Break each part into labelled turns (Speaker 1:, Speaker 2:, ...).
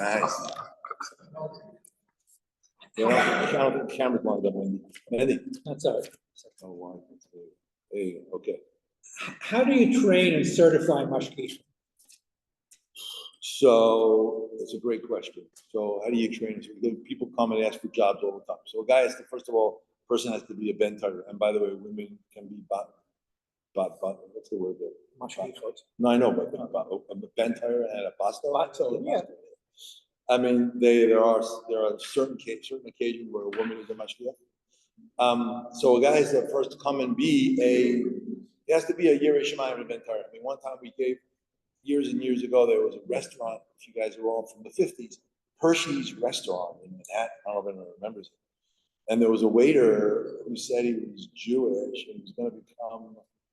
Speaker 1: Nice. I don't think the camera's lined up, Wendy. Wendy.
Speaker 2: That's all right.
Speaker 1: Oh, wow. There you go. Okay.
Speaker 2: How do you train and certify mashgichim?
Speaker 1: So it's a great question. So how do you train? So people come and ask for jobs all the time. So a guy has to, first of all, person has to be a ben Torah. And by the way, women can be what's the word there?
Speaker 2: Mashgichot.
Speaker 1: No, I know, but a ben Torah and a basto.
Speaker 2: Basto, yeah.
Speaker 1: I mean, there are certain occasions where a woman is a mashgiach. So a guy has to first come and he has to be a Yirei Shemayim and a ben Torah. I mean, one time we gave, years and years ago, there was a restaurant, if you guys are all from the 50s, Hershey's Restaurant in Manhattan. I don't know if anyone remembers it. And there was a waiter who said he was Jewish and he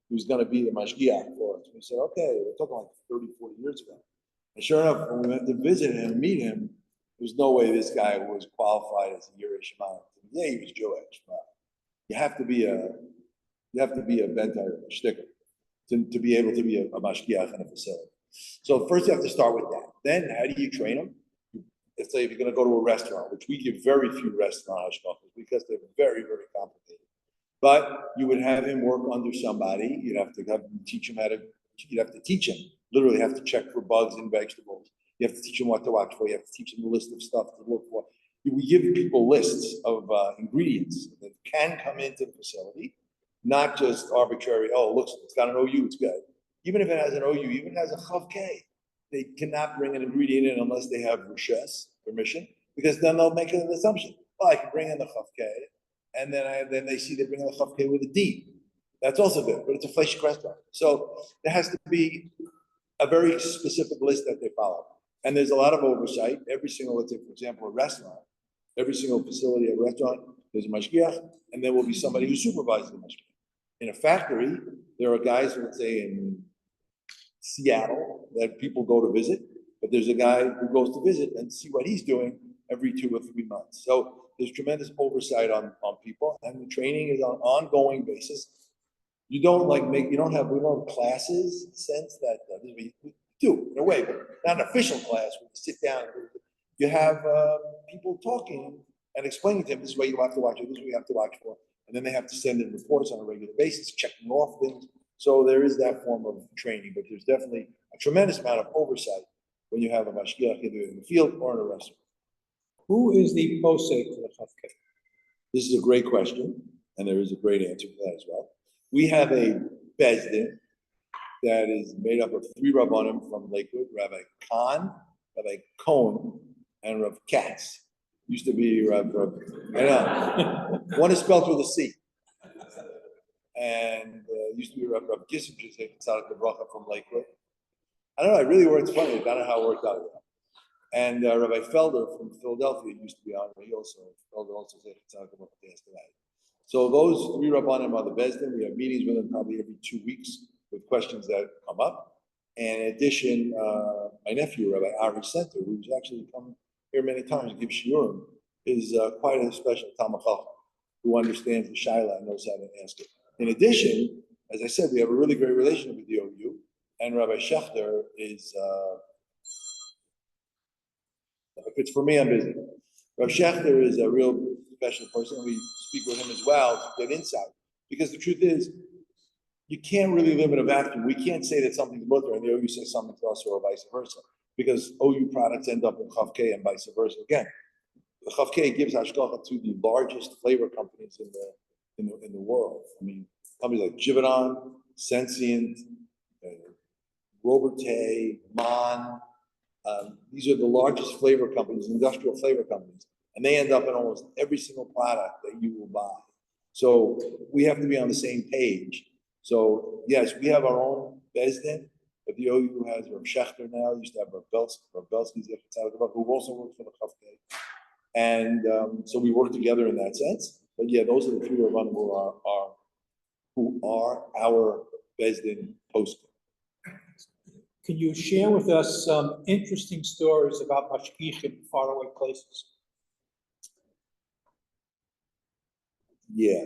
Speaker 1: was going to be the mashgiach for us. We said, okay, we're talking like 30, 40 years ago. And sure enough, when we went to visit him and meet him, there's no way this guy was qualified as a Yirei Shemayim. Yeah, he was Jewish, but you have to be a ben Torah shticker to be able to be a mashgiach in a facility. So first you have to start with that. Then how do you train them? Let's say if you're going to go to a restaurant, which we give very few restaurant hashgachas because they're very, very complicated. But you would have him work under somebody. You'd have to teach him literally have to check for bugs in vegetables. You have to teach him what to watch for. You have to teach him a list of stuff to look for. We give people lists of ingredients that can come into the facility, not just arbitrary, oh, it looks, it's got an OU, it's good. Even if it has an OU, even if it has a Chav K, they cannot bring an ingredient in unless they have Rishas, permission, because then they'll make an assumption. Oh, I can bring in the Chav K, and then they see they bring in the Chav K with a D. That's also good, but it's a fleshik restaurant. So there has to be a very specific list that they follow. And there's a lot of oversight. Every single, let's say, for example, a restaurant, every single facility, a restaurant, there's a mashgiach, and there will be somebody who supervises the mashgiach. In a factory, there are guys, let's say, in Seattle that people go to visit, but there's a guy who goes to visit and see what he's doing every 2 or 3 months. So there's tremendous oversight on people, and the training is on an ongoing basis. We don't have classes in the sense that we do in a way, but not an official class where you sit down. You have people talking and explaining to them, this is what you have to watch, this is what you have to watch for. And then they have to send in reports on a regular basis, checking off things. So there is that form of training, but there's definitely a tremendous amount of oversight when you have a mashgiach either in the field or in a restaurant.
Speaker 2: Who is the posek for the Chav K?
Speaker 1: This is a great question, and there is a great answer to that as well. We have a bezdin that is made up of 3 rabbanim from Lakewood: Rabbi Kahn, Rabbi Cohen, and Rav Katz. Used to be Rav. I know. One is spelled with a C. And used to be Rav Kissinger from Lakewood. I don't know. It really worked funny. I don't know how it worked out. And Rabbi Felder from Philadelphia used to be on. Felder also said tonight. So those 3 rabbanim are the bezdin. We have meetings with them probably every 2 weeks with questions that come up. And in addition, my nephew, Rabbi Ari Center, who's actually come here many times to give shiurim, is quite a special Talmid Chacham who understands the shaila and knows how to ask it. In addition, as I said, we have a really great relationship with the OU, and Rabbi Schechter is, if it's for me, I'm busy. Rabbi Schechter is a real special person. We speak with him as well to get insight, because the truth is, you can't really live in a vacuum. We can't say that something's mutter and the OU says something to us or vice versa, because OU products end up in Chav K and vice versa. Again, the Chav K gives hashgacha to the largest flavor companies in the world. I mean, companies like Givaudan, Sensient, Robertet, Mann. These are the largest flavor companies, industrial flavor companies, and they end up in almost every single product that you will buy. So we have to be on the same page. So yes, we have our own bezdin, but the OU has Rav Schechter now. Used to have Rav Belsky, who also works for the Chav K. And so we work together in that sense. But yeah, those are the 3 rabbanim who are our bezdin post.
Speaker 2: Can you share with us some interesting stories about mashgichim in faraway places?
Speaker 1: Yeah.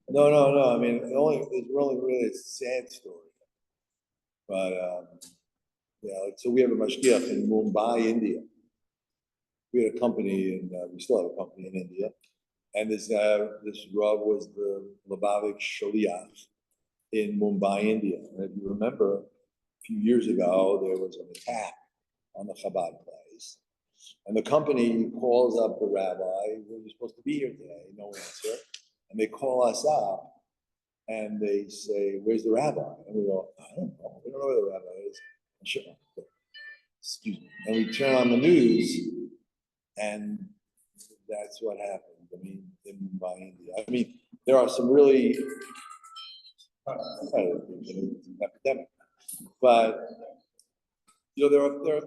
Speaker 1: No. I mean, it's really a sad story. But Yeah, so we have a mashgiach in Mumbai, India. We had a company, and we still have a company in India. And this Rav was the Lubavitch Shaliach in Mumbai, India. And if you remember, a few years ago, there was an attack on the Chabad place. And the company calls up the rabbi, "Well, you're supposed to be here today," no answer. And they call us up and they say, "Where's the rabbi?" And we go, "I don't know. We don't know where the rabbi is." Sure. Excuse me. And we turn on the news, and that's what happened. I mean, in Mumbai, India. I mean, there are some really epidemic, but there are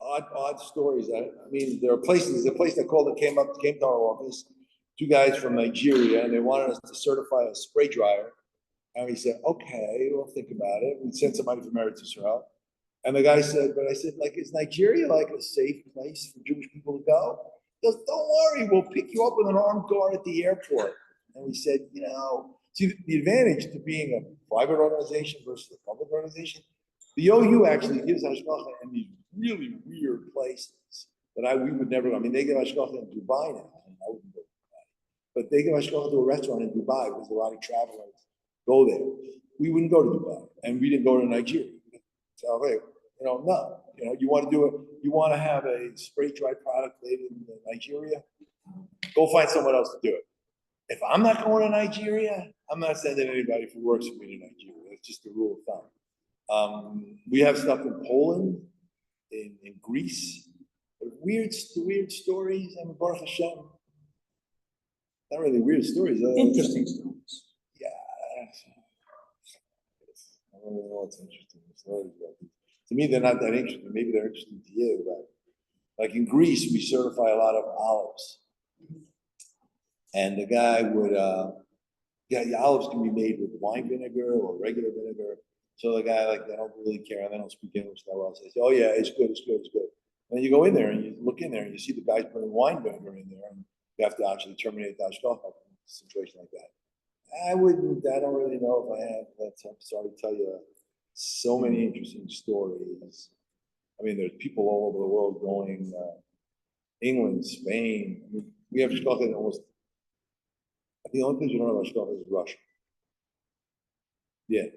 Speaker 1: odd stories. I mean, there are places. There's a place that came to our office. Two guys from Nigeria, and they wanted us to certify a spray dryer. And we said, "Okay, we'll think about it." We sent somebody from Eretz Israel. And the guy said, but I said, like, is Nigeria like a safe place for Jewish people to go? He goes, "Don't worry, we'll pick you up with an armed guard at the airport." And we said, see, the advantage to being a private organization versus a public organization, the OU actually gives hashgacha in these really weird places that we would never go. I mean, they give hashgacha in Dubai now. I wouldn't go to Dubai. But they give hashgacha to a restaurant in Dubai because a lot of travelers go there. We wouldn't go to Dubai, and we didn't go to Nigeria. So, hey, no. You want to do it, you want to have a spray dry product made in Nigeria, go find someone else to do it. If I'm not going to Nigeria, I'm not sending anybody who works for me to Nigeria. That's just the rule of thumb. We have stuff in Poland, in Greece. Weird stories. I mean, Baruch Hashem. Not really weird stories.
Speaker 2: Interesting stories.
Speaker 1: Yeah. I don't know what's interesting. Stories about these. To me, they're not that interesting. Maybe they're interesting to you, but like in Greece, we certify a lot of olives. And the guy would, the olives can be made with wine vinegar or regular vinegar. So the guy, they don't really care, and they don't speak English that well. Says, "Oh yeah, it's good. And then you go in there and you look in there and you see the guys putting wine vinegar in there, and you have to actually terminate that stuff in a situation like that. I don't really know if I have. I'm sorry to tell you. So many interesting stories. I mean, there's people all over the world going, England, Spain. I mean, we have shkocha in almost, I think the only place you don't have shkocha is Russia. Yeah.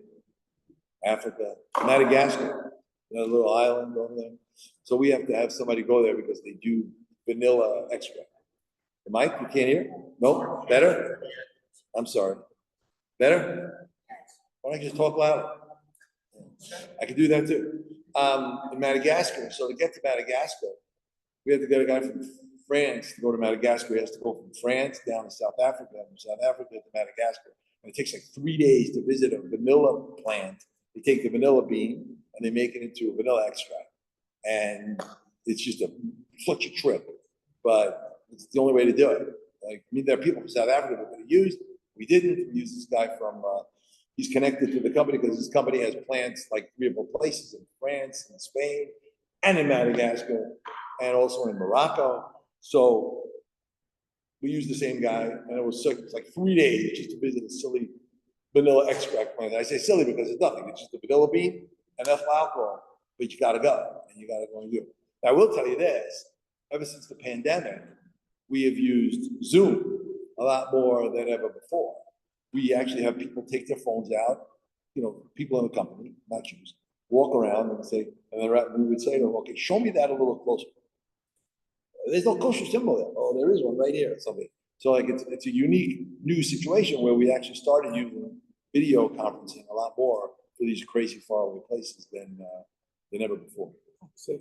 Speaker 1: Africa, Madagascar, a little island over there. So we have to have somebody go there because they do vanilla extract. Mike, you can't hear? No? Better? I'm sorry. Better? Why don't I just talk louder? I can do that too. In Madagascar, so to get to Madagascar, we have to get a guy from France to go to Madagascar. He has to go from France down to South Africa, from South Africa to Madagascar. And it takes like 3 days to visit a vanilla plant. They take the vanilla bean and they make it into a vanilla extract. And it's just such a trip, but it's the only way to do it. Like, I mean, there are people from South Africa that could have used. We didn't. We used this guy from, he's connected to the company because this company has plants like 3 or 4 places in France and Spain and in Madagascar and also in Morocco. So we used the same guy, and it was like 3 days just to visit a silly vanilla extract plant. I say silly because it's nothing. It's just a vanilla bean and ethyl alcohol, but you got to go, and you got to go and do it. Now, I will tell you this, ever since the pandemic, we have used Zoom a lot more than ever before. We actually have people take their phones out, people in the company, not Jews, walk around and say, and we would say to them, "Okay, show me that a little closer." There's no kosher symbol there. Oh, there is one right here or something. So it's a unique new situation where we actually started using video conferencing a lot more for these crazy faraway places than ever before.
Speaker 2: So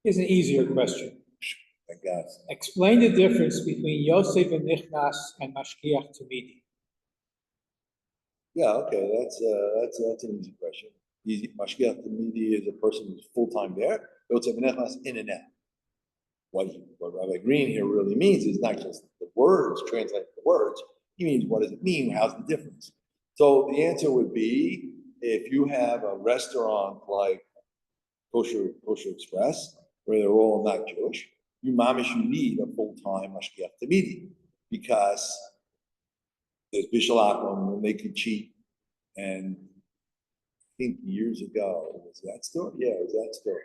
Speaker 2: here's an easier question.
Speaker 1: Thank God.
Speaker 2: Explain the difference between Yosef and Nichnas and Mashgiach Tamidi.
Speaker 1: Yeah, okay, that's an easy question. Mashgiach Tamidi is a person who's full-time there. Yosef and Nichnas in and out. What Rabbi Green here really means is not just the words, translate the words. He means, what does it mean? How's the difference? So the answer would be, if you have a restaurant like Kosher Express, where they're all not Jewish, you need a full-time mashgiach tamidi, because there's bishul akum and they could cheat, and think years ago, was that store? Yeah, it was that store.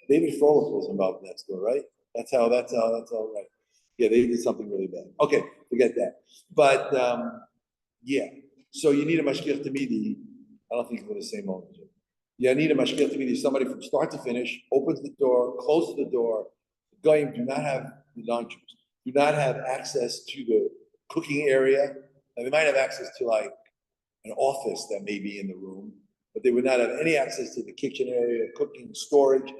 Speaker 1: David Frolich was involved in that store, right? That's all right. Yeah, they did something really bad. Okay, forget that. But, yeah, so you need a mashgiach tamidi. I don't think it's the same ownership. Yeah, I need a mashgiach tamidi, somebody from start to finish, opens the door, closes the door. The goyim do not have the non-Jews, do not have access to the cooking area. And they might have access to like an office that may be in the room, but they would not have any access to the kitchen area, cooking, storage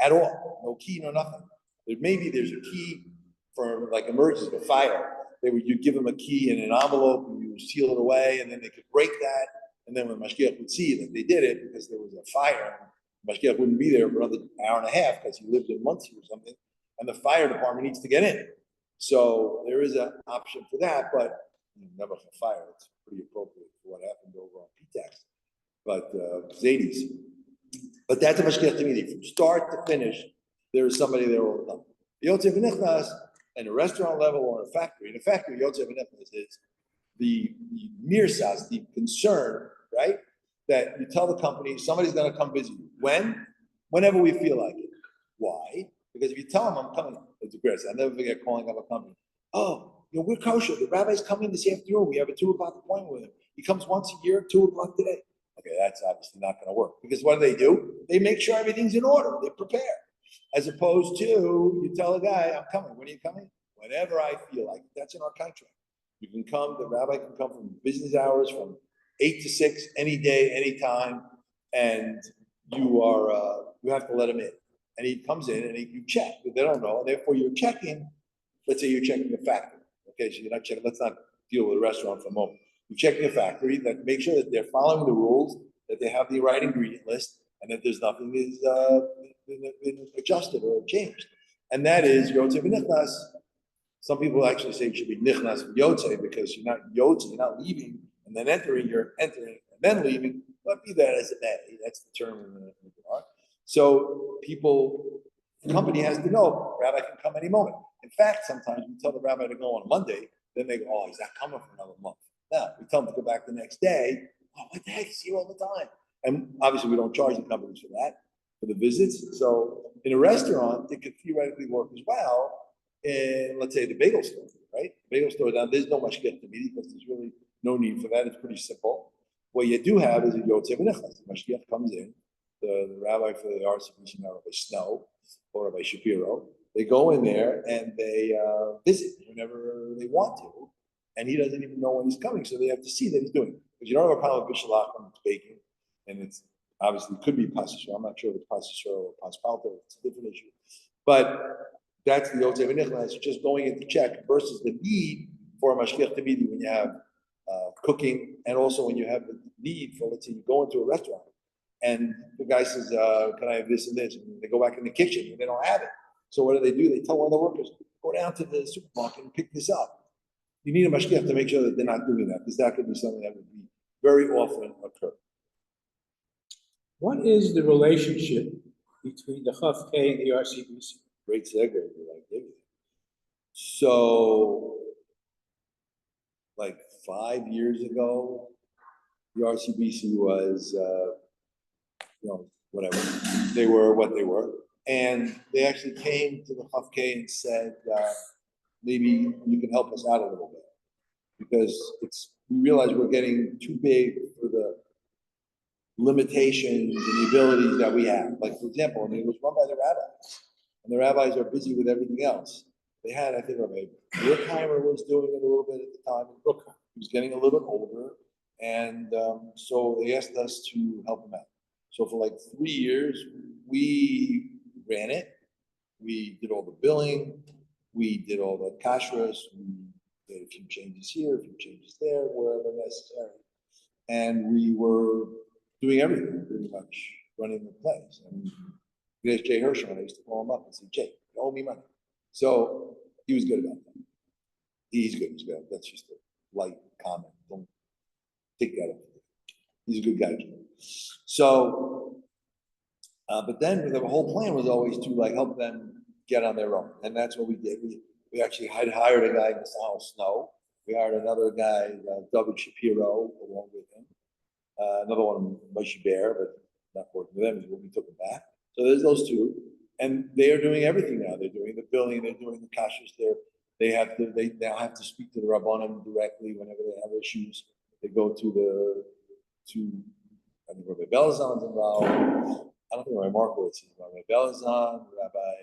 Speaker 1: at all. No key, no nothing. There's a key for like emergency, a fire. You'd give them a key in an envelope, and you seal it away, and then they could break that. And then when Mashgiach would see that they did it because there was a fire, Mashgiach wouldn't be there for another hour and a half because he lived in Muncie or something, and the fire department needs to get in. So there is an option for that, but never for fire. It's pretty appropriate for what happened over on P-Tax. But Zadie's. But that's a mashgiach tamidi. From start to finish, there is somebody there all the time. Yotzei v'nichnas, in a restaurant level or in a factory. In a factory, yotzei v'nichnas is the mirsas, the concern, right? That you tell the company somebody's going to come visit you. When? Whenever we feel like it. Why? Because if you tell them I'm coming, it's aggressive. I'll never forget calling up a company. Oh, we're kosher. The rabbi's coming this afternoon. We have a 2 o'clock appointment with him. He comes once a year, 2 o'clock today. Okay, that's obviously not going to work because what do? They make sure everything's in order. They prepare. As opposed to you tell a guy, I'm coming. When are you coming? Whenever I feel like it. That's in our contract. You can come. The rabbi can come from business hours from 8 to 6 any day, any time, and you have to let him in. And he comes in and you check. But they don't know. And therefore, you're checking. Let's say you're checking a factory. Okay, so you're not checking. Let's not deal with a restaurant for a moment. You're checking a factory that make sure that they're following the rules, that they have the right ingredient list, and that there's nothing is been adjusted or changed. And that is yotzei v'nichnas. Some people actually say it should be nichnas v'yotzei because you're not yotzei, you're not leaving and then entering. You're entering and then leaving. But be that as it may, that's the term in the art. So the company has to know rabbi can come any moment. In fact, sometimes we tell the rabbi to go on Monday, then they go, oh, he's not coming for another month. No, we tell them to go back the next day. Oh, what the heck? He's here all the time. And obviously, we don't charge the companies for that, for the visits. So in a restaurant, it could theoretically work as well in, let's say, the bagel store, right? Bagel store, now there's no mashgiach tamidi because there's really no need for that. It's pretty simple. What you do have is a yotzei v'nichnas. The mashgiach comes in, the rabbi for the RCBC, Rabbi Snow or Rabbi Shapiro, they go in there and they visit whenever they want to. And he doesn't even know when he's coming, so they have to see that he's doing it. Because you don't have a problem with bishalach when it's baking, and it's obviously could be pasisher. I'm not sure if it's pasisher or paspalto. It's a different issue. But that's the yotzei v'nichnas, just going in to check versus the need for a mashgiach tamidi when you have cooking, and also when you have the need for, let's say, you go into a restaurant, and the guy says, "Can I have this and this?" And they go back in the kitchen and they don't have it. So what do? They tell one of the workers, "Go down to the supermarket and pick this up." You need a mashgiach to make sure that they're not doing that, because that could be something that would be very often occur.
Speaker 2: What is the relationship between the Chaf K and the RCBC?
Speaker 1: Great segue, like David. So, like 5 years ago, the RCBC was, whatever. They were what they were. And they actually came to the Chaf K and said, maybe you can help us out a little bit. Because we realize we're getting too big for the limitations and the abilities that we have. Like, for example, it was run by the rabbis. And the rabbis are busy with everything else. They had, I think, Rabbi Brookheimer was doing it a little bit at the time. He was getting a little bit older. And so they asked us to help him out. So for like 3 years, we ran it. We did all the billing. We did all the kashrus. We did a few changes here, a few changes there, wherever necessary. And we were doing everything, pretty much running the place. And there's Jay Hershon. I used to call him up and say, "Jay, you owe me money." So he was good about that. He's good. He's good. That's just a light comment. Don't take that up. He's a good guy. So, but then the whole plan was always to like help them get on their own, and that's what we did. We actually had hired a guy, Sal Snow. We hired another guy, David Shapiro, along with him, Another one, Moshe Bear, but not working with them, is when we took them back. So there's those two, and they are doing everything now. They're doing the billing, they're doing the kashrus. They now have to speak to the rabbanim directly whenever they have issues. They go to I think Rabbi Belazon's involved. I don't think Rabbi Markowitz is involved. Rabbi Belazon, Rabbi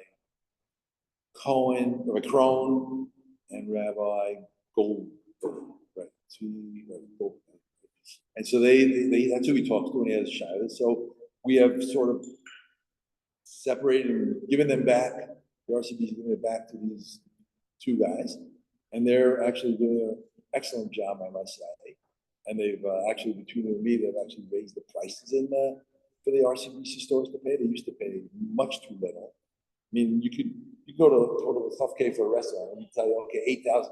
Speaker 1: Cohen, Rabbi Krohn, and Rabbi Gold. Right, Gold. And so they that's who we talked to when he has Shiloh. So we have sort of separated and given them back. The RCB is giving it back to these two guys, and they're actually doing an excellent job, I must say. And they've actually, between you and me, they've actually raised the prices for the RCBC stores to pay. They used to pay much too little. I mean, you go to a tough K for a restaurant and you tell you, okay, $8,000.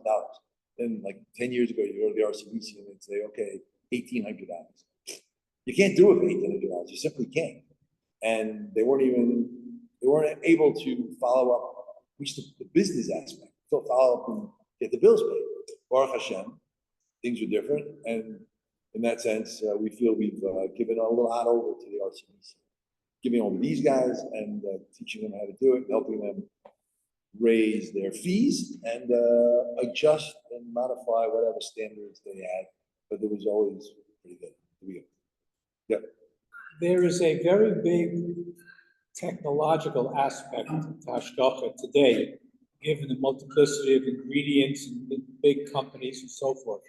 Speaker 1: Then like 10 years ago, you go to the RCBC and they'd say, okay, $1,800. You can't do it for $1,800. You simply can't. And they weren't able to follow up, at least the business aspect, so follow up and get the bills paid. Baruch Hashem, things are different. And in that sense, we feel we've given a lot over to the RCBC, giving over these guys and teaching them how to do it, helping them raise their fees and adjust and modify whatever standards they had. But it was always pretty good. Yep.
Speaker 2: There is a very big technological aspect to hashgacha today, given the multiplicity of ingredients and the big companies and so forth.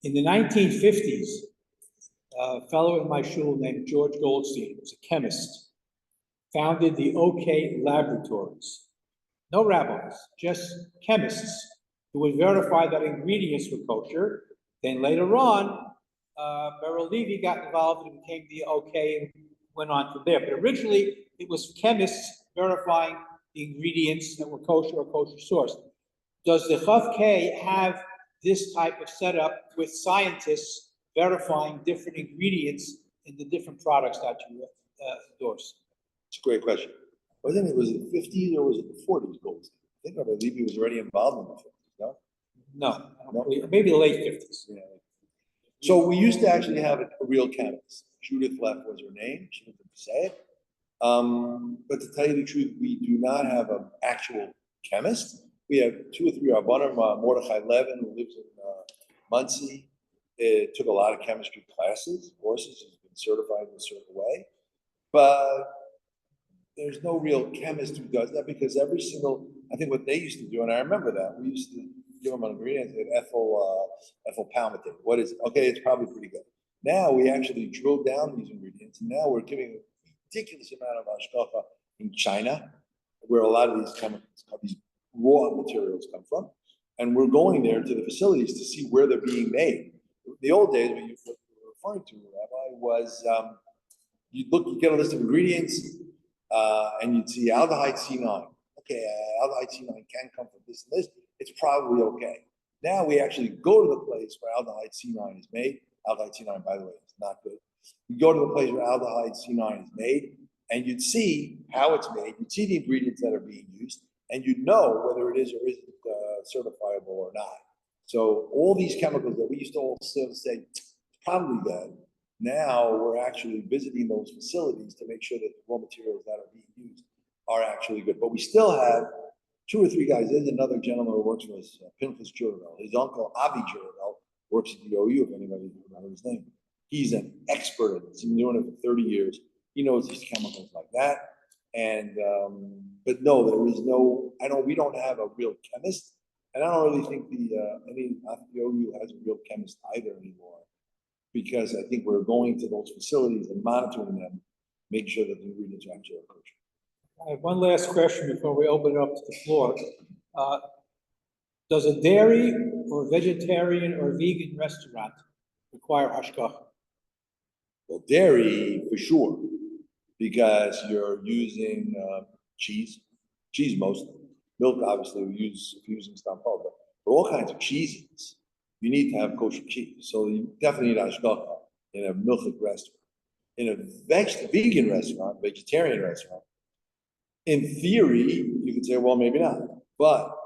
Speaker 2: In the 1950s, a fellow in my shul named George Goldstein, who was a chemist, founded the OK Laboratories. No rabbis, just chemists who would verify that ingredients were kosher. Then later on, Beryl Levy got involved and became the OK and went on from there. But originally, it was chemists verifying the ingredients that were kosher or kosher sourced. Does the Chav K have this type of setup with scientists verifying different ingredients in the different products that you endorse?
Speaker 1: It's a great question. Was it the 50s or was it the 40s, Goldstein? I think Rabbi Levy was already involved in the 50s, no?
Speaker 2: No, maybe the late 50s.
Speaker 1: Yeah. So we used to actually have a real chemist. Judith Leff was her name. She didn't say it. But to tell you the truth, we do not have an actual chemist. We have 2 or 3 Rabbanim. Mordechai Levin, who lives in Muncie, took a lot of chemistry classes, courses. He's been certified in a certain way. But there's no real chemist who does that, because every single, I think what they used to do, and I remember that, we used to give them an ingredient, ethyl palmitate. What is it? Okay, it's probably pretty good. Now we actually drill down these ingredients, and now we're giving a ridiculous amount of hashgacha in China, where a lot of these chemicals, these raw materials come from, and we're going there to the facilities to see where they're being made. The old days, what you were referring to, Rabbi, was you get a list of ingredients, and you'd see aldehyde C9. Okay, aldehyde C9 can come from this and this. It's probably okay. Now we actually go to the place where aldehyde C9 is made. Aldehyde C9, by the way, is not good. You go to the place where aldehyde C9 is made, and you'd see how it's made. You'd see the ingredients that are being used, and you'd know whether it is or isn't certifiable or not. So all these chemicals that we used to all say, it's probably good. Now we're actually visiting those facilities to make sure that the raw materials that are being used are actually good. But we still have 2 or 3 guys. There's another gentleman who works with us, Pinchas Juravel. His uncle, Avi Juravel, works at the OU, if anybody remembers his name. He's an expert at this. He's been doing it for 30 years. He knows these chemicals like that. And, but no, we don't have a real chemist. And I don't really think the OU has a real chemist either anymore, because I think we're going to those facilities and monitoring them, make sure that the ingredients are actually kosher.
Speaker 2: I have one last question before we open it up to the floor. Does a dairy or vegetarian or vegan restaurant require hashgacha?
Speaker 1: Well, dairy for sure, because you're using cheese mostly. Milk, obviously, we use if you're using stampol, but for all kinds of cheeses, you need to have kosher cheese. So you definitely need hashgacha in a milchik restaurant. In a vegan restaurant, vegetarian restaurant, in theory, you could say, well, maybe not. But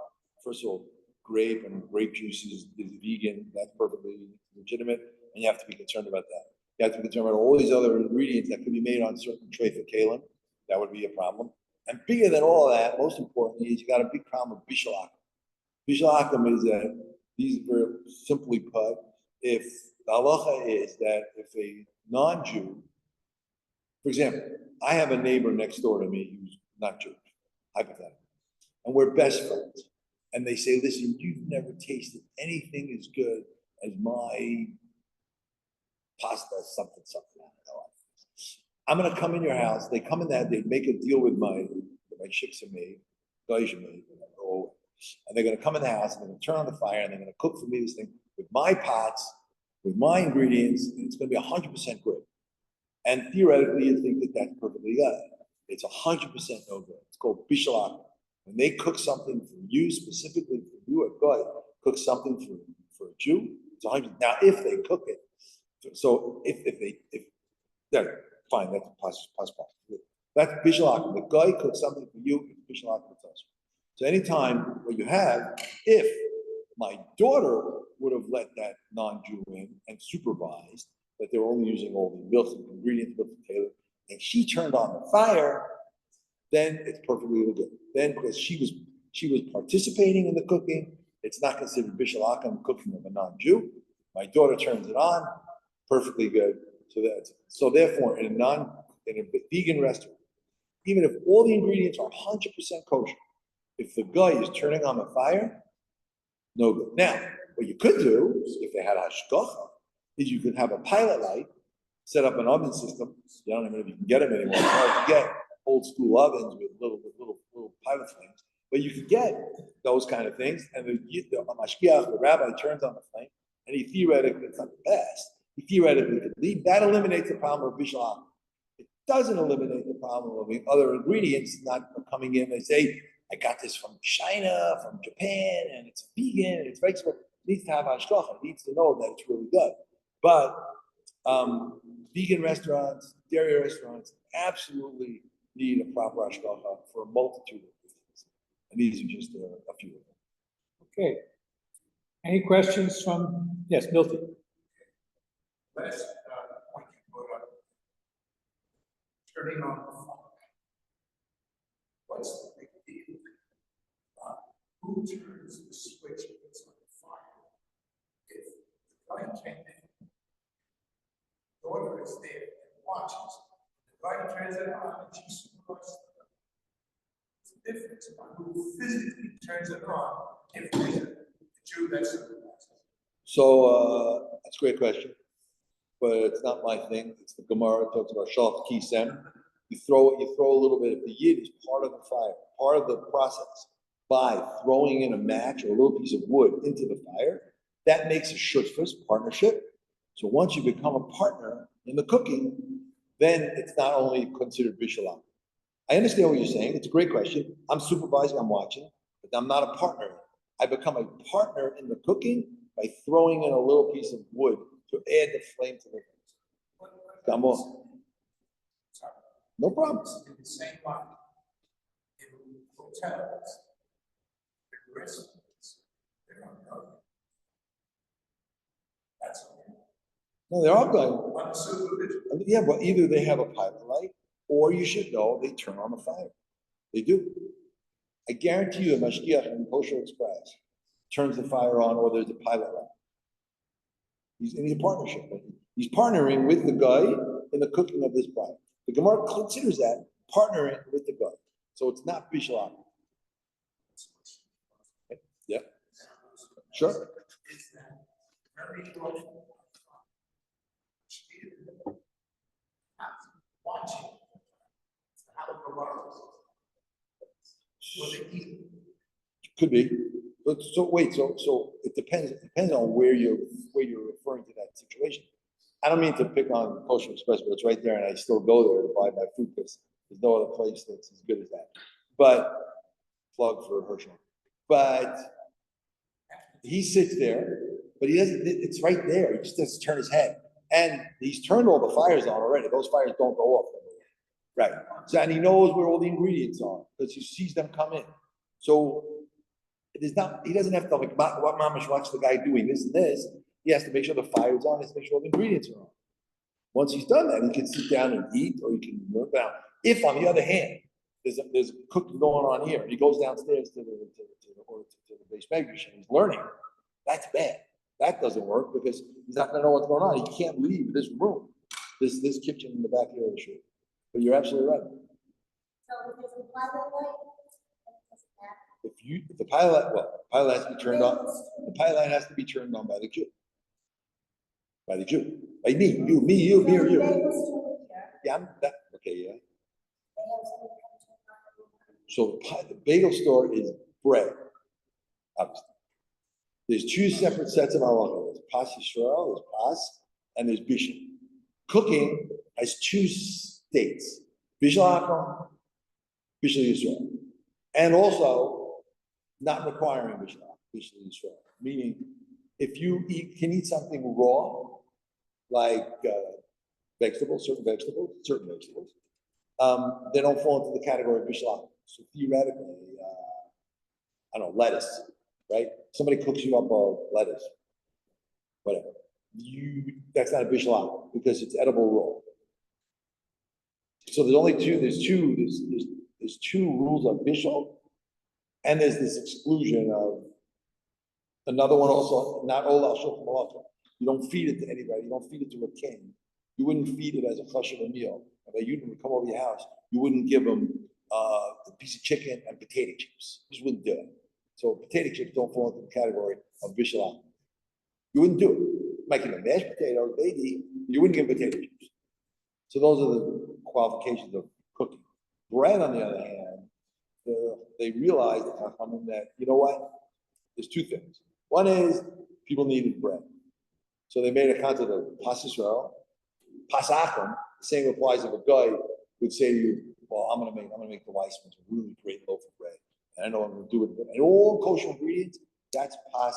Speaker 1: first of all, grape juice is vegan. That's perfectly legitimate. and you have to be concerned about that. You have to be concerned about all these other ingredients that could be made on certain treifa kalim. That would be a problem. And bigger than all that, most importantly, is you got a big problem with bishul akum. Bishul akum is that, these are very simply put, if the halacha is that if a non-Jew, for example, I have a neighbor next door to me who's not Jewish, hypothetically, and we're best friends. And they say, listen, you've never tasted anything as good as my pasta, something. I'm gonna come in your house. They come in that, they make a deal with my shiksa maid, Gaisha maid, and they're gonna come in the house and they're gonna turn on the fire and they're gonna cook for me this thing with my pots, with my ingredients, and it's gonna be 100% good. And theoretically, you think that that's perfectly good. It's 100% no good. It's called bishul akum. When they cook something for you, specifically for you, a guy, cook something for a Jew, it's 100%. Now, if they cook it, so if they're fine, that's possible. That's bishul akum. The guy cooks something for you, it's bishul akum. So anytime what you have, if my daughter would have let that non-Jew in and supervised that they were only using all the milk and ingredients, and she turned on the fire, then it's perfectly good. Then, because she was participating in the cooking, it's not considered bishul akum, cooking of a non-Jew. My daughter turns it on, perfectly good. So therefore, in a vegan restaurant, even if all the ingredients are 100% kosher, if the guy is turning on the fire, no good. Now, what you could do, if they had hashgacha, is you could have a pilot light, set up an oven system. I don't even know if you can get them anymore. It's hard to get old school ovens with little pilot flames, but you can get those kind of things. And the mashgiach, the rabbi, turns on the flame, and he theoretically, it's not the best, he theoretically could leave. That eliminates the problem of bishul akum. It doesn't eliminate the problem of the other ingredients not coming in. They say, I got this from China, from Japan, and it's vegan, and it's vegetable. It needs to have hashgacha. It needs to know that it's really good. But vegan restaurants, dairy restaurants, absolutely need a proper hashgacha for a multitude of reasons. And these are just a few of them.
Speaker 2: Okay. Any questions from, yes, Milton?
Speaker 3: Last point you brought up, turning on the fire. What's the big deal? Who turns the switch that's on the fire? If the guy came in, the daughter is there and watches, the guy turns it on and she supervises them. It's a difference about who physically turns it on if there's a Jew that supervises.
Speaker 1: So that's a great question, but it's not my thing. It's the Gemara. It talks about shalach kisem. You throw a little bit. If the yid is part of the fire, part of the process, by throwing in a match or a little piece of wood into the fire, that makes a shutfus, partnership. So once you become a partner in the cooking, then it's not only considered bishul akum. I understand what you're saying. It's a great question. I'm supervising, I'm watching, but I'm not a partner. I become a partner in the cooking by throwing in a little piece of wood to add the flame to the thing. Come on. No problem.
Speaker 3: In the same line, in hotels, in restaurants, they don't know. That's okay.
Speaker 1: No, they're all going.
Speaker 3: On supervision.
Speaker 1: Yeah, but either they have a pilot light, or you should know they turn on the fire. They do. I guarantee you, a mashgiach in Kosher Express turns the fire on, or there's a pilot light. He's a partnership. He's partnering with the guy in the cooking of this product. The Gemara considers that partnering with the guy. So it's not bishul akum. Yeah. Sure.
Speaker 3: Is that very important? Watching how the world will eat.
Speaker 1: Could be. But so wait, so it depends on where you're referring to that situation. I don't mean to pick on Kosher Express, but it's right there, and I still go there to buy my food because there's no other place that's as good as that. But plug for Herschel. But he sits there, but he doesn't. It's right there. He just doesn't turn his head, and he's turned all the fires on already. Those fires don't go off anymore. Right. So and he knows where all the ingredients are because he sees them come in. So it is not. He doesn't have to like what mamish watch the guy doing this and this. He has to make sure the fire's on, he has to make sure all the ingredients are on. Once he's done that, he can sit down and eat, or he can work down. If, on the other hand, there's cooking going on here, he goes downstairs to the base bakery and he's learning, that's bad. That doesn't work because he's not gonna know what's going on. He can't leave this room, this kitchen in the back here of the shoot. But you're absolutely right.
Speaker 4: So if there's a pilot light,
Speaker 1: If the pilot, pilot has to be turned on, the pilot has to be turned on by the Jew. By the Jew. By me, you, or you. Yeah, I'm that, okay, yeah. So the bagel store is bread, obviously. There's two separate sets of halacha. There's pas Yisrael, there's pas, and there's bishul. Cooking has two states: bishul hakom, bishul Yisrael, and also not requiring bishul Yisrael. Meaning, if you can eat something raw, like vegetables, certain vegetables, they don't fall into the category of bishul hakom. So theoretically, I don't know, lettuce, right? Somebody cooks you up a lettuce, whatever. That's not a bishul hakom because it's edible raw. So there's only two. There's two rules of bishul, and there's this exclusion of another one also. Not ola shulchan malacha. You don't feed it to anybody. You don't feed it to a king. You wouldn't feed it as a chashuv meal. If a Yidden would come over your house, you wouldn't give them a piece of chicken and potato chips. You just wouldn't do it. So potato chips don't fall into the category of bishul hakom. You wouldn't do it. You might give them mashed potatoes, baby. You wouldn't give them potato chips. So those are the qualifications of cooking. Bread, on the other hand, they realized that, you know what? There's two things. One is people needed bread. So they made a concept of pas Yisrael, pas hakom. The same applies if a guy would say to you, well, I'm gonna make the Weissman's a really great loaf of bread. And I know I'm gonna do it, and all kosher ingredients, that's pas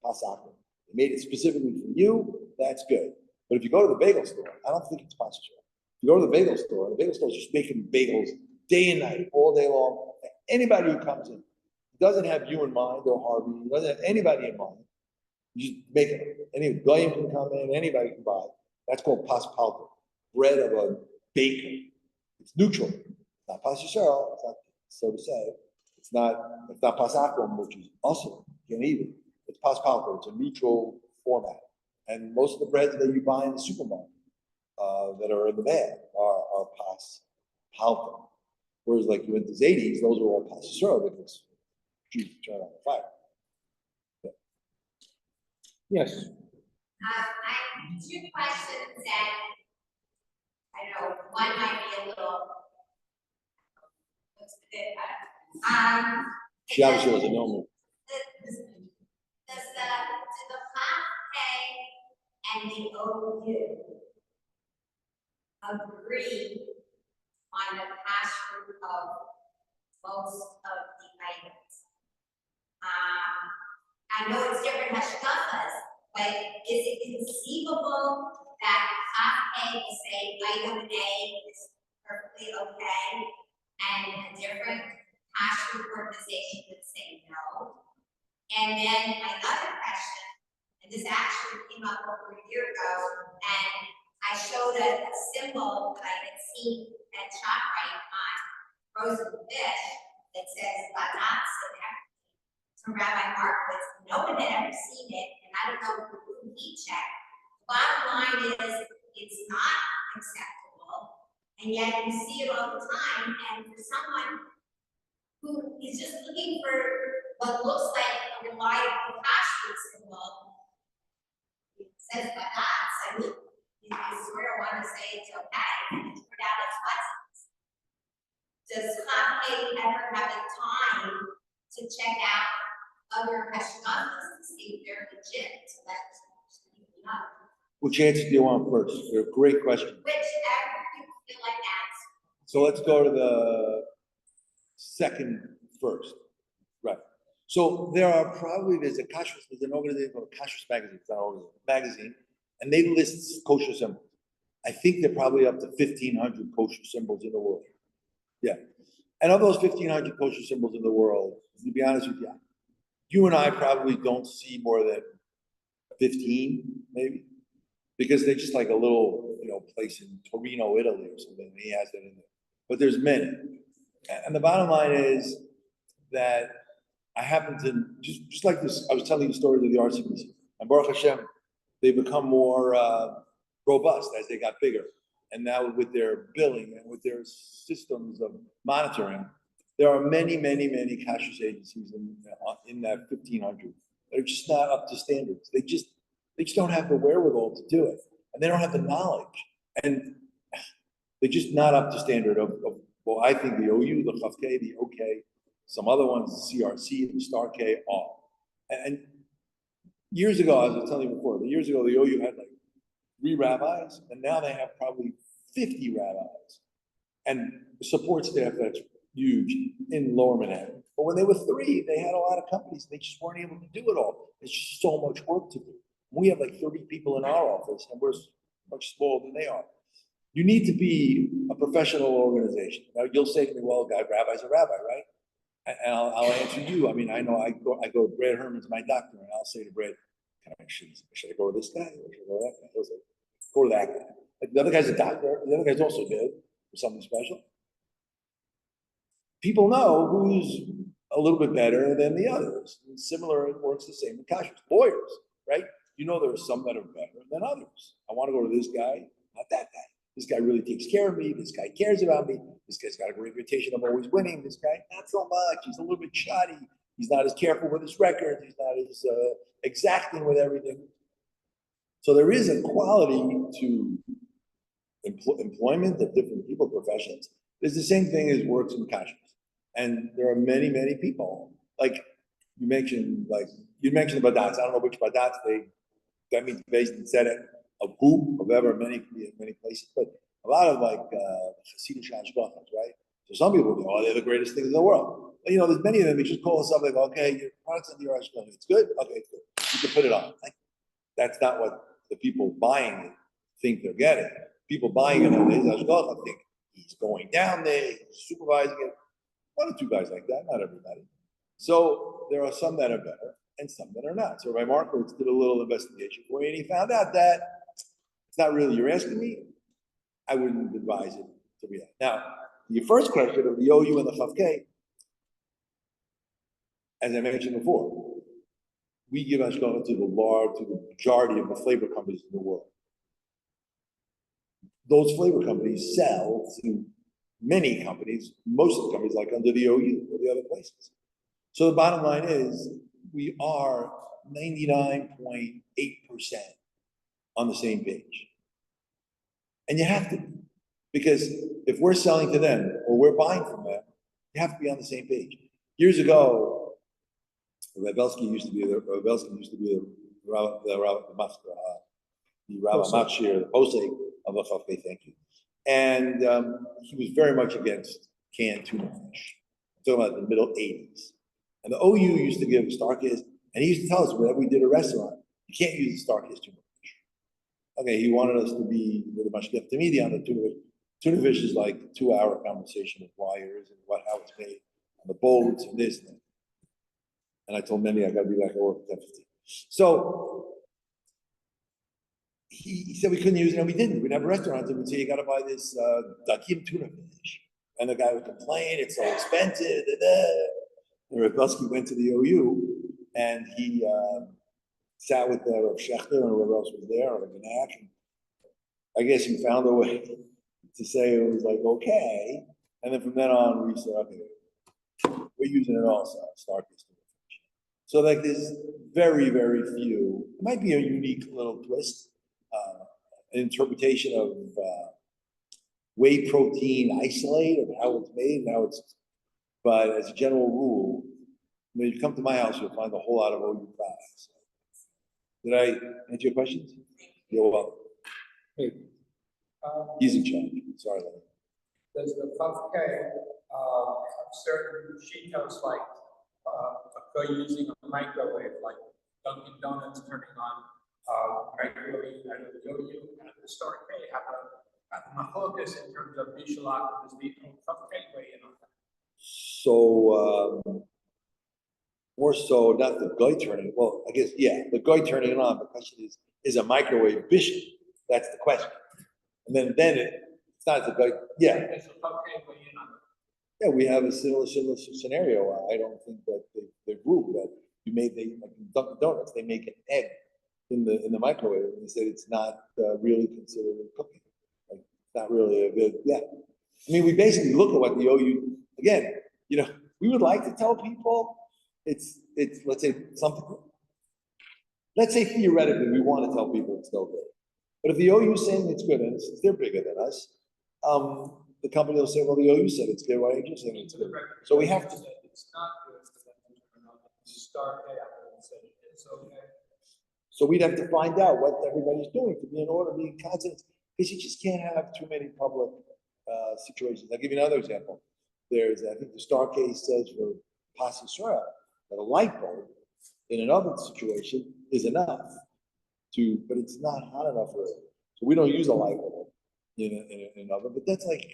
Speaker 1: hakom. They made it specifically for you, that's good. But if you go to the bagel store, I don't think it's pas Yisrael. You go to the bagel store is just making bagels day and night, all day long. Anybody who comes in, doesn't have you in mind or Harvey, doesn't have anybody in mind. You just make it. Any guy can come in, anybody can buy it. That's called pas palta, bread of a baker. It's neutral. It's not pas Yisrael, it's not, so to say. It's not pas hakom, which is also, you can't eat it. It's pas palta, it's a neutral format. And most of the breads that you buy in the supermarket that are in the bag are pas palta. Whereas like you went to Zaydi's, those are all pas Yisrael because Jews turn on the fire. Yeah.
Speaker 2: Yes.
Speaker 4: I have two questions that I know one might be a little.
Speaker 1: She obviously doesn't know me.
Speaker 4: Do the PAP and the OU agree on the pass-through of most of the items? I know it's different hashkafas, but is it conceivable that PAP will say item A is perfectly okay, and a different pass-through organization would say no? And then my other question, and this actually came up over a year ago, and I showed a symbol that I had seen at ShopRite on frozen fish that says Badatz and everything. From Rabbi Markowitz, no one had ever seen it, and I don't know who he checked. Bottom line is, it's not acceptable, and yet you see it all the time, and for someone who is just looking for what looks like a reliable pass-through symbol, it says Badatz. I mean, you sort of want to say it's okay, and it turned out it's wasn't. Does Hopkins ever have the time to check out other hashkafas to see if they're legit? So that's not.
Speaker 1: Which answer do you want first? They're a great question.
Speaker 4: Whichever you feel like answering.
Speaker 1: So let's go to the second first. Right. So there's an organization called Kashrus Magazine, it's not an organization, magazine, and they list kosher symbols. I think they're probably up to 1,500 kosher symbols in the world. Yeah. And of those 1,500 kosher symbols in the world, to be honest with you, you and I probably don't see more than 15, maybe. Because they're just like a little, place in Torino, Italy or something, and he has that in there. But there's many. And the bottom line is that I happen to, just like this, I was telling you the story of the RCBC. And Baruch Hashem, they become more robust as they got bigger. And now with their billing and with their systems of monitoring, there are many, many, many kashrus agencies in that 1,500 that are just not up to standards. They just don't have the wherewithal to do it. And they don't have the knowledge. And they're just not up to standard of well, I think the OU, the Chavke, the OK, some other ones, the CRC, the Star K are. And years ago, as I was telling you before, years ago, the OU had like 3 rabbis, and now they have probably 50 rabbis. And the support staff that's huge in Lower Manhattan. But when they were 3, they had a lot of companies. They just weren't able to do it all. It's just so much work to do. We have like 30 people in our office, and we're much smaller than they are. You need to be a professional organization. Now you'll say to me, well, rabbi's a rabbi, right? And I'll answer you. I mean, I know I go to Brad Herman's my doctor, and I'll say to Brad, should I go to this guy or should I go to that guy? He'll say, go to that guy. Like the other guy's a doctor, the other guy's also good for something special. People know who's a little bit better than the others. And similar, it works the same with kashrus. Lawyers, right? You know there are some that are better than others. I want to go to this guy, not that guy. This guy really takes care of me. This guy cares about me. This guy's got a reputation of always winning. This guy, not so much. He's a little bit shoddy. He's not as careful with his record. He's not as exacting with everything. So there is a quality to employment of different people, professions. It's the same thing as works in kashrus. And there are many, many people. Like you mentioned the badats. I don't know which badats that means based in Tzedek, of who, of ever, many places, but a lot of like Hasidic hashgachas, right? So some people go, oh, they're the greatest things in the world. But, there's many of them. You just call something, okay, your product's in the hashgacha. It's good? Okay, it's good. You can put it on. Like, that's not what the people buying it think they're getting. People buying it on his hashgacha think he's going down there, he's supervising it. 1 or 2 guys like that, not everybody. So there are some that are better and some that are not. So Rabbi Markowitz did a little investigation for me, and he found out that it's not really, you're asking me, I wouldn't advise it to be that. Now, your first question of the OU and the Chavke, as I mentioned before, we give hashgacha to the majority of the flavor companies in the world. Those flavor companies sell to many companies, most of the companies like under the OU or the other places. So the bottom line is we are 99.8% on the same page. And you have to be, because if we're selling to them or we're buying from them, you have to be on the same page. Years ago, Rabbi used to be the Machshir, the Posek of the Chavke, thank you. And he was very much against canned tuna fish. I'm talking about the middle 80s. And the OU used to give Starkist, and he used to tell us whenever we did a restaurant, you can't use the Starkist tuna fish. Okay, he wanted us to be with a mashgiach tamidi on the tuna fish. Tuna fish is like a 2-hour conversation with wires and how it's made, and the bolts and this and that. And I told Mandy I got to be back at work at 10:15. So he said we couldn't use it, and we didn't. We'd have restaurants and we'd say, you got to buy this dakim tuna fish. And the guy would complain, it's so expensive. And Rabbi went to the OU, and he sat with Rav Shechter, and whoever else was there, or Ganak. I guess he found a way to say it was like, okay. And then from then on, we said, okay, we're using it also, Starkist. So like there's very, very few, it might be a unique little twist, an interpretation of whey protein isolate of how it's made and how it's, but as a general rule, when you come to my house, you'll find a whole lot of OU products. Did I answer your questions? You're welcome.
Speaker 3: Hey,
Speaker 1: He's in charge. Sorry, Larry.
Speaker 3: does the Chavke have certain shitos like go using a microwave, like Dunkin' Donuts turning on regularly, and the OU and the Star K have a machlokas in terms of Bishalak, is the Chavke way in on that?
Speaker 1: So More so, not the guy turning, well, I guess, yeah, the guy turning it on, the question is a microwave bishop? That's the question. And then it's not the guy, yeah,
Speaker 2: It's a cupcake, but you're not.
Speaker 1: yeah, we have a similar scenario. I don't think that they ruled that like in Dunkin' Donuts, they make an egg in the microwave, and they said it's not really considered a cooking. Like, it's not really a good, yeah. I mean, we basically look at what the OU, again, we would like to tell people it's, let's say something, let's say theoretically, we want to tell people it's no good. But if the OU is saying it's good, and they're bigger than us, the company will say, well, the OU said it's good, why aren't you saying it's good? So we have to.
Speaker 2: It's not good for them to turn on, start there and say it's okay.
Speaker 1: So we'd have to find out what everybody's doing to be in order, be in consonance, because you just can't have too many public situations. I'll give you another example. I think the star case says for Pas Yisrael, that a light bulb in an oven situation is enough but it's not hot enough for it. So we don't use a light bulb in an oven, but that's like,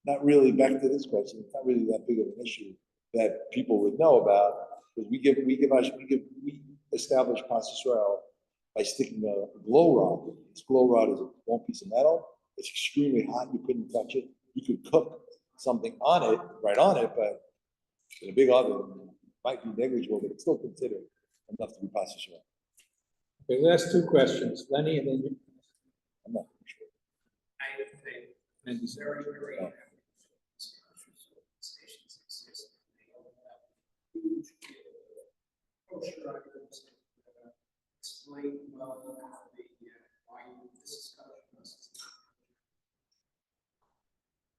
Speaker 1: not really, back to this question, it's not really that big of an issue that people would know about, because we establish Pas Yisrael by sticking a glow rod. This glow rod is a long piece of metal. It's extremely hot. You couldn't touch it. You could cook something right on it, but in a big oven, it might be negligible, but it's still considered enough to be Pas Yisrael.
Speaker 2: Okay, last two questions, Lenny, and then you.
Speaker 1: I'm not sure.
Speaker 2: And
Speaker 3: Very, very.
Speaker 1: Yeah.
Speaker 3: Stations exist. Huge kosher items. Explain well why this is kosher versus not.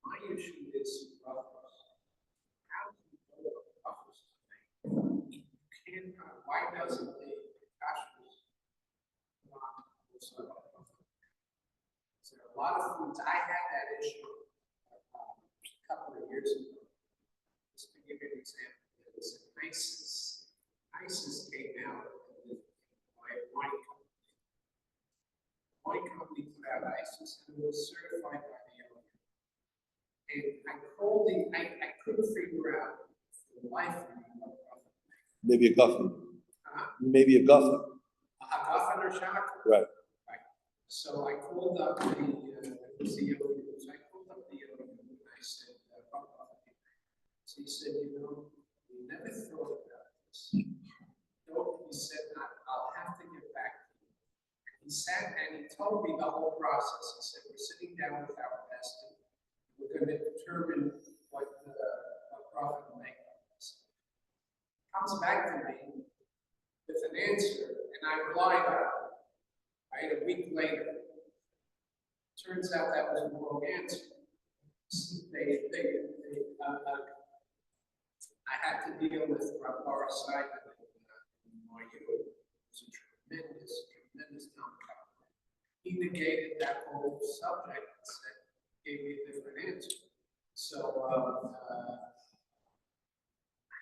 Speaker 3: My issue is ruffles. How do you know what ruffles to make? You can't, why doesn't the kashrus not also? So a lot of foods, I had that issue a couple of years ago. Just to give you an example, there was an ISIS came out by a wine company. Wine company put out ISIS and it was certified by the owner. And I called I couldn't figure out for the life of me what profit.
Speaker 1: Maybe a guffin. Maybe a guffin.
Speaker 3: A guffin or shack?
Speaker 1: Right.
Speaker 3: So I called up the CEO, I called up the owner and I said, so he said, we never thought about this. No, he said, I'll have to get back to you. He sat and he told me the whole process. He said, we're sitting down with our investor. We're going to determine what profit we'll make on this. Comes back to me with an answer, and I relied on it. Right, a week later, turns out that was a wrong answer. I had to deal with Rabbi Simon in NYU. It was a tremendous number. He negated that whole subject and said, gave me a different answer. So,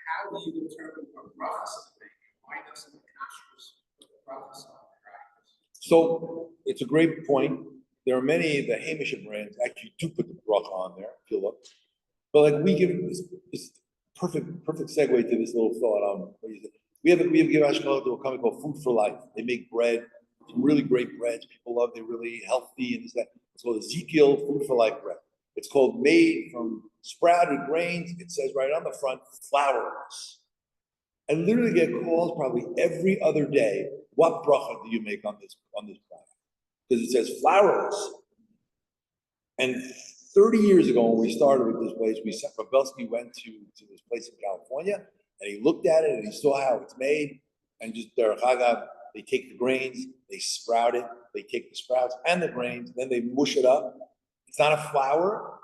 Speaker 3: how do you determine what brachas to make? Why doesn't the kashrus put the brachas on?
Speaker 1: So it's a great point. There are many, the Hamish brands actually do put the bracha on there, if you look. But like we give this perfect segue to this little thought. We have given Ashkelon to a company called Food for Life. They make bread, some really great breads. People love. They're really healthy and this that. It's called Ezekiel Food for Life bread. It's called made from sprouted grains. It says right on the front, flourless. I literally get calls probably every other day. What bracha do you make on this product? Because it says flourless. And 30 years ago, when we started with this place, Rabelski went to this place in California, and he looked at it and he saw how it's made. And just derech hagav, they take the grains, they sprout it, they take the sprouts and the grains, then they mush it up. It's not a flour,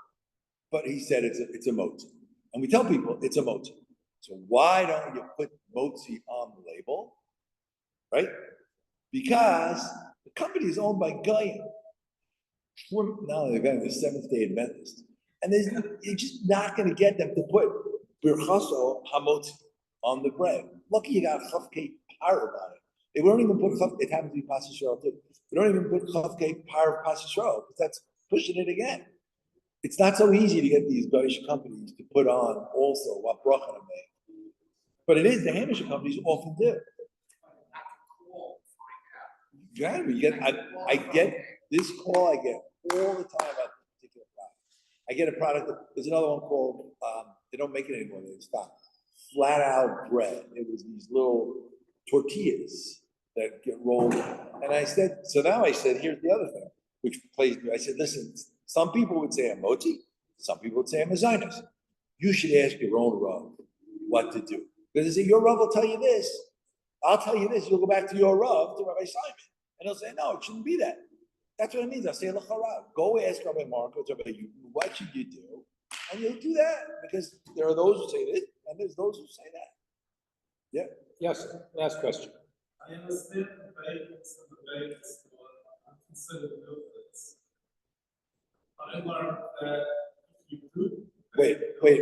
Speaker 1: but he said it's a motzi. And we tell people it's a motzi. So why don't you put motzi on the label, right? Because the company is owned by Goyim. Now they're going to the Seventh-day Adventist, and you're just not going to get them to put birchaso hamotzi on the bread. Lucky you got chavkei par on it. They won't even put it happens to be Pas Yisrael too. They don't even put chavkei par of Pas Yisrael because that's pushing it again. It's not so easy to get these Goyish companies to put on also what bracha to make. But it is, the Hamish companies often do. Yeah, I get this call, I get all the time about this particular product. I get a product, there's another one called, they don't make it anymore, they stopped. Flat out bread. It was these little tortillas that get rolled. And I said, so now I said, here's the other thing, which plays me. I said, listen, some people would say I'm moti, some people would say I'm a Zionist. You should ask your own Rav what to do. Because they say, your Rav will tell you this. I'll tell you this. You'll go back to your Rav, to Rabbi Simon. And he'll say, no, it shouldn't be that. That's what it means. I'll say, go ask Rabbi Marcos, Rabbi Yehuda, what should you do? And you'll do that. Because there are those who say this, and there's those who say that. Yeah.
Speaker 2: Yes, last question.
Speaker 5: I understand the bagels and the bagels are considered milk. I learned that if you do.
Speaker 1: Wait.
Speaker 5: Bread,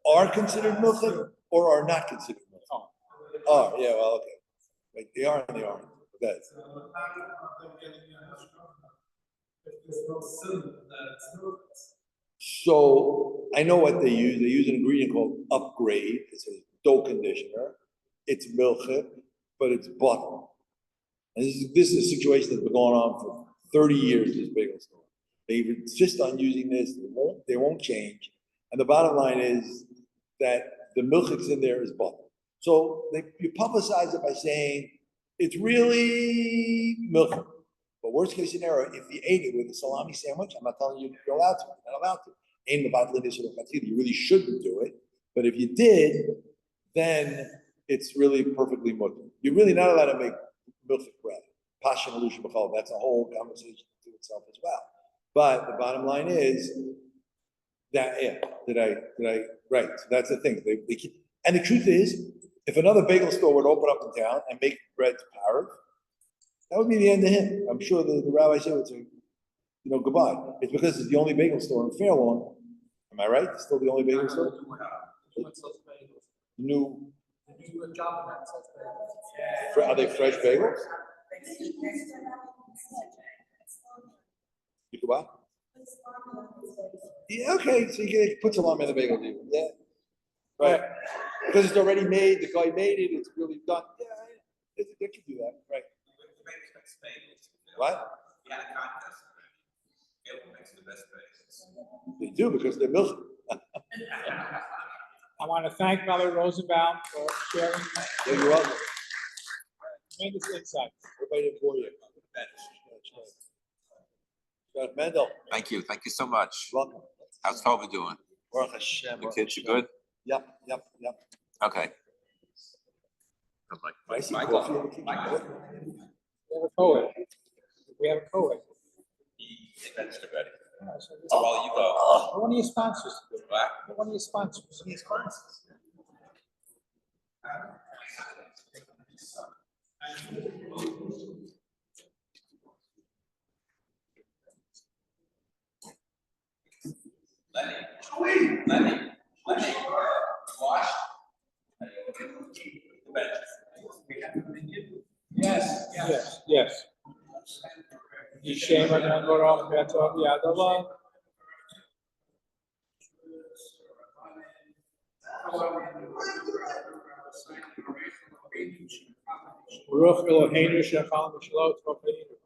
Speaker 1: Are considered milchim or are not considered milchim? Oh, yeah, well, okay. Like they are and they aren't. Okay.
Speaker 5: so how are they getting a hashkafa if there's no sin that it's milk?
Speaker 1: So I know what they use. They use an ingredient called upgrade. It's a dough conditioner. It's milchim, but it's butter. And this is a situation that's been going on for 30 years, this bagel store. They insist on using this. They won't change. And the bottom line is that the milk that's in there is butter. So you publicize it by saying it's really milk. But worst case scenario, if you ate it with a salami sandwich, I'm not telling you you're allowed to. You're not allowed to. You really shouldn't do it. But if you did, then it's really perfectly mutter. You're really not allowed to make milk bread. Passion illusion b'chol. That's a whole conversation to itself as well. But the bottom line is that right. So that's the thing. They keep, and the truth is, if another bagel store would open up in town and make bread to power, that would be the end of him. I'm sure the rabbi said would say, goodbye. It's because it's the only bagel store in Fairlawn. Am I right? It's still the only bagel store? New. Are they fresh bagels? You go out? Yeah, okay, so you can put salami in the bagel, even. Yeah. Right. Because it's already made, the guy made it, it's really done. Yeah, they can do that, right. What?
Speaker 6: We had a contest. Who makes the best bagels?
Speaker 1: They do, because they're milk.
Speaker 2: I want to thank Rabbi Rosenbaum for sharing
Speaker 1: Yeah, you're welcome.
Speaker 2: tremendous insight.
Speaker 1: Everybody for you. Mendel,
Speaker 6: Thank you so much.
Speaker 1: welcome.
Speaker 6: How's Tova doing?
Speaker 1: Baruch Hashem,
Speaker 6: The
Speaker 1: Baruch
Speaker 6: kids are
Speaker 1: Hashem.
Speaker 6: good?
Speaker 1: Yep.
Speaker 6: Okay. I'm like,
Speaker 1: I see
Speaker 6: Michael.
Speaker 1: coffee in the kitchen.
Speaker 2: We have a co-ed. We have a co-ed.
Speaker 6: He finished already. So while you go.
Speaker 2: One of your sponsors.
Speaker 6: What?
Speaker 2: One of your sponsors.
Speaker 6: Lenny, wash. The bench.
Speaker 2: Yes. Yishem Agorach Betov Yadallah. Baruch Eloheinu Shechal Mishlot V'Chainu.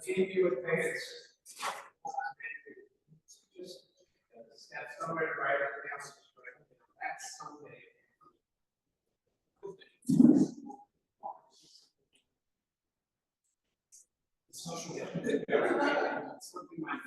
Speaker 3: If you advance, just step somewhere right now, that's something. Something my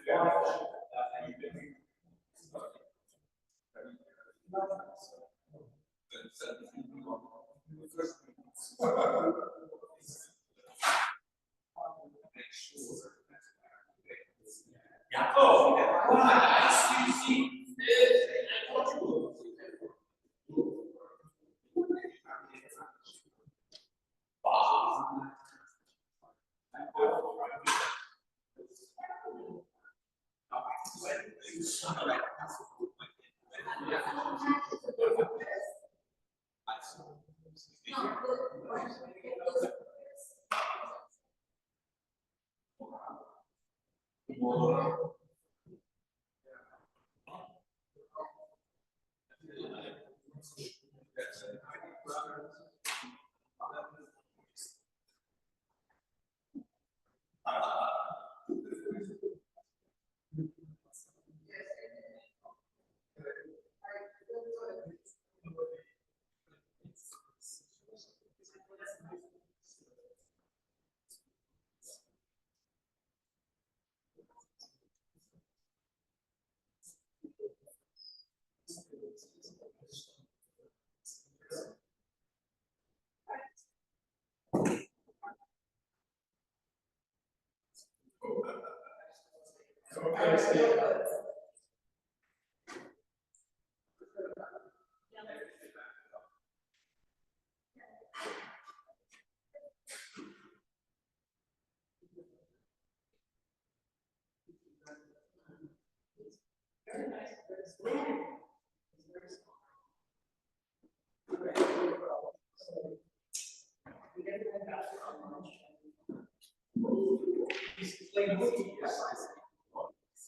Speaker 5: He's playing hooky.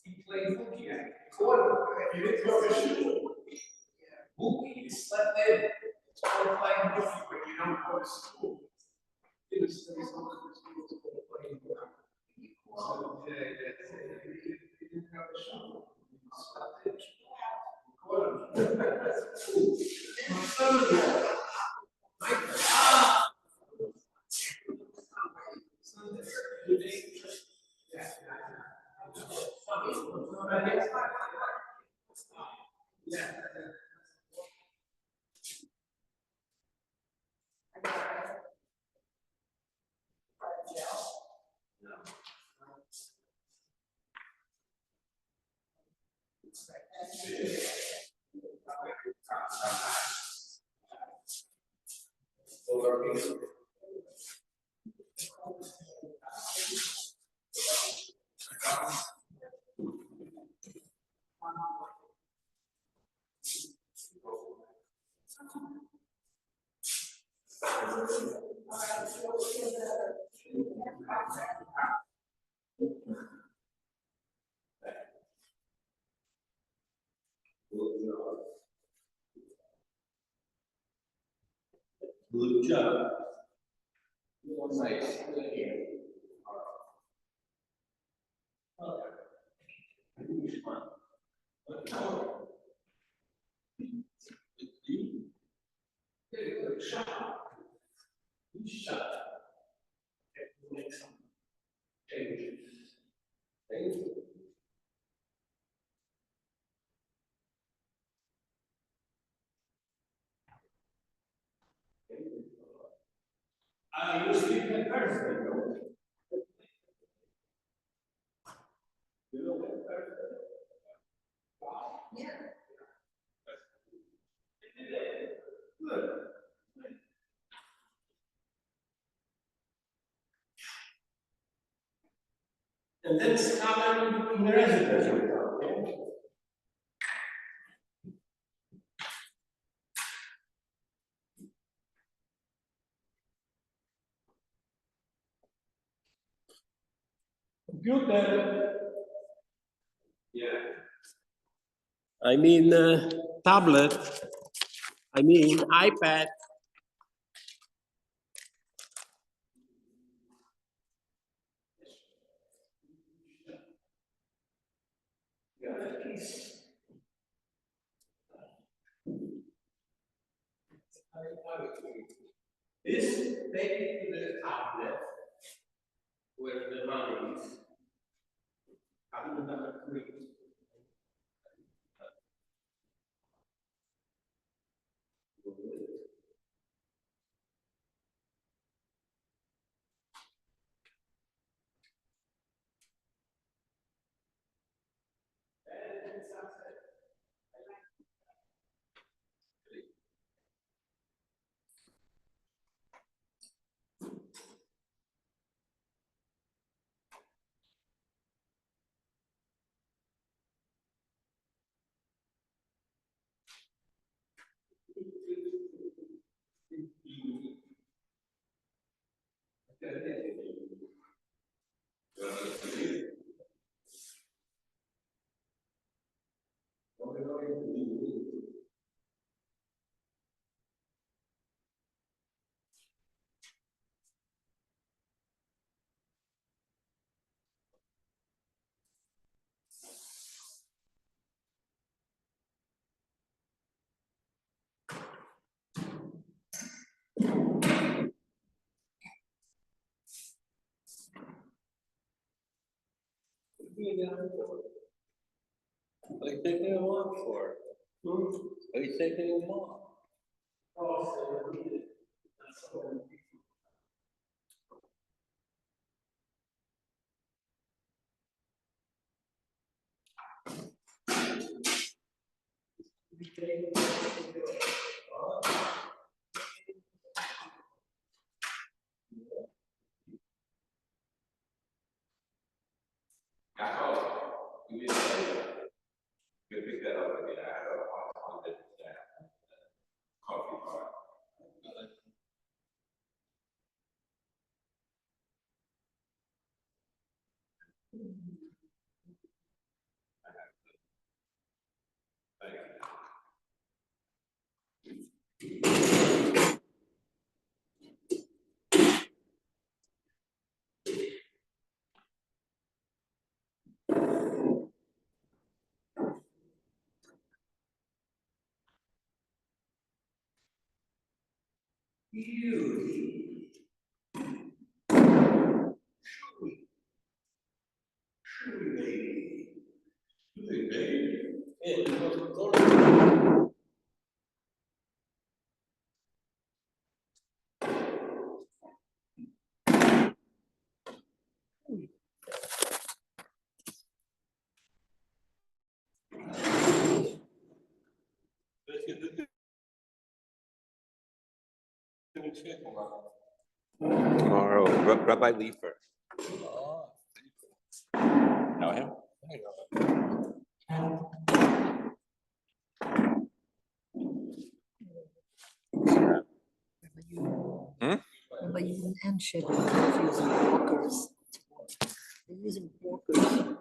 Speaker 5: He played hooky. He didn't go to school. Hooky, he slept in. It's called playing hooky when you don't go to school. He was playing hooky. So, yeah, he didn't have a shot. He slept in. Caught him. My son-in-law.
Speaker 6: Good job. Nice.
Speaker 5: You sleep in person. And then it's common in the residence. Computer. Yeah.
Speaker 7: I mean, tablet. I mean, iPad.
Speaker 5: This take it to the tablet where the money is. Tablet number 3.
Speaker 7: What are you taking them off for? Are you taking them off?
Speaker 6: You pick that up again.
Speaker 5: Beauty. Chewy baby. Chewy baby.
Speaker 7: Tomorrow, Rabbi Leifer. Know him?
Speaker 8: But you and Chevy are using walkers. They're using walkers.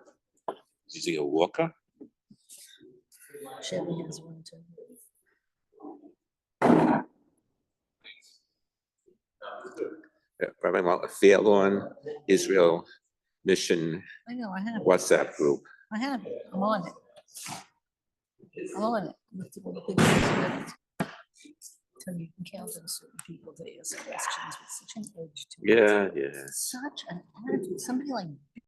Speaker 7: Is he a walker?
Speaker 8: Chevy has one too.
Speaker 7: Rabbi Fairlawn, Israel Mission
Speaker 8: I know, I have.
Speaker 7: WhatsApp group.
Speaker 8: I have it. I'm on it. I'm on it. With the big things. So you can count on certain people to ask questions with such an edge to it.
Speaker 7: Yeah, yeah.
Speaker 8: Such an attitude. Somebody like